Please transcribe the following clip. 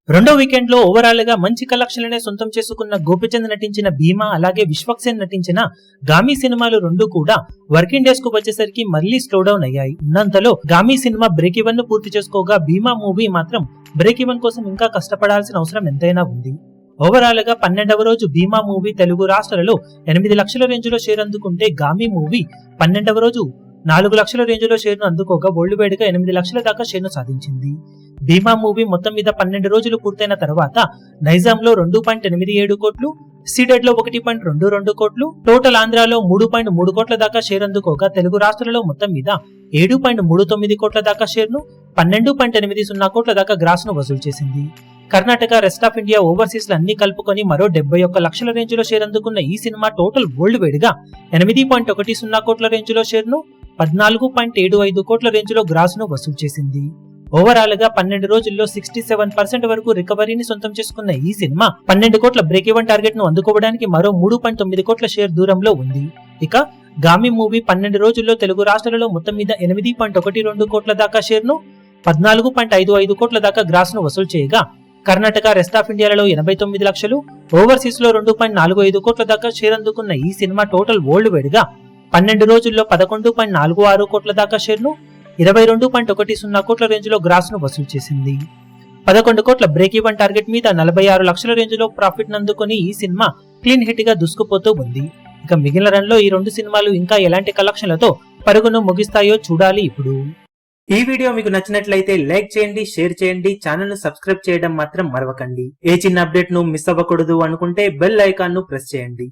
రెండో వీకెండ్ లో ఓవరాల్ గా మంచి కలెక్షన్లనే సొంతం చేసుకున్న గోపిచంద్ నటించిన భీమా అలాగే విశ్వక్సేన్ నటించిన గామి సినిమాలు రెండు కూడా వర్కింగ్ డేస్ కు వచ్చేసరికి మళ్లీ స్లో డౌన్ అయ్యాయి. ఉన్నంతలో గామి సినిమా బ్రేక్ ఈవెన్ ను పూర్తి చేసుకోగా భీమా మూవీ మాత్రం బ్రేక్ ఈవెన్ కోసం ఇంకా కష్టపడాల్సిన అవసరం ఎంతైనా ఉంది. ఓవరాల్ గా 12వ రోజు భీమా మూవీ తెలుగు రాష్ట్రాలలో 8 లక్షల రేంజ్ లో షేర్ అందుకుంటే గామి మూవీ 12వ రోజు 4 లక్షల రేంజ్ లో షేర్ ను అందుకోగా వరల్డ్ వైడ్ గా 8 లక్షల దాకా షేర్ ను సాధించింది. భీమా మూవీ మొత్తం మీద 12 రోజులు పూర్తయిన తర్వాత నైజాం లో 2.87 కోట్లు, సీడెడ్ లో 1.22 కోట్లు, టోటల్ ఆంధ్రాలో 3.3 కోట్ల దాకా షేర్ అందుకోగా తెలుగు రాష్ట్రాలలో మొత్తం మీద 7.39 కోట్ల దాకా షేర్ ను 12.80 కోట్ల దాకా గ్రాస్ ను వసూలు చేసింది. Karnataka, rest of India, overseas అన్ని కలుపుకొని మరో 71 లక్షల రేంజ్ లో షేర్ అందుకున్న ఈ సినిమా టోటల్ వరల్డ్ వైడ్ గా 8.10 కోట్ల రేంజ్ లో షేర్ ను 14.75 కోట్ల రేంజ్ లో గ్రాస్ ను వసూలు చేసింది. ఓవరాల్ గా 12 రోజుల్లో 67% వరకు రికవరీని సొంతం చేసుకున్న ఈ సినిమా 12 కోట్ల బ్రేక్ ఈవెన్ టార్గెట్ ను అందుకోవడానికి మరో 3.9 కోట్ల షేర్ దూరంలో ఉంది. ఇక గామి మూవీ 12 రోజుల్లో తెలుగు రాష్ట్రాలలో మొత్తం మీద 8.12 కోట్ల దాకా షేర్ ను 14.55 కోట్ల దాకా గ్రాస్ ను వసూలు చేయగా కర్ణాటక, రెస్ట్ ఆఫ్ ఇండియాలలో 89 లక్షలు, ఓవర్సీస్ లో 2.45 కోట్ల దాకా షేర్ అందుకున్న ఈ సినిమా టోటల్ వరల్డ్ వైడ్ గా 12 రోజుల్లో 11.46 కోట్ల దాకా షేర్ ను 22.10 కోట్ల రేంజ్ లో గ్రాస్ ను వసూలు చేసింది. 11 కోట్ల బ్రేక్ ఈవెన్ టార్గెట్ మీద 46 లక్షల రేంజ్ లో ప్రాఫిట్ నందుకొని ఈ సినిమా క్లీన్ హిట్ గా దూసుకుపోతూ ఉంది. ఇక మిగిలిన రన్ లో ఈ రెండు సినిమాలు ఇంకా ఎలాంటి కలెక్షన్లతో పరుగును ముగిస్తాయో చూడాలి. ఇప్పుడు ఈ వీడియో మీకు నచ్చినట్లయితే లైక్ చేయండి, షేర్ చేయండి, ఛానల్ ను సబ్స్క్రైబ్ చేయడం మాత్రం మరవకండి. ఏ చిన్న అప్డేట్ ను మిస్ అవ్వకూడదు అనుకుంటే బెల్ ఐకాన్ ను ప్రెస్ చేయండి.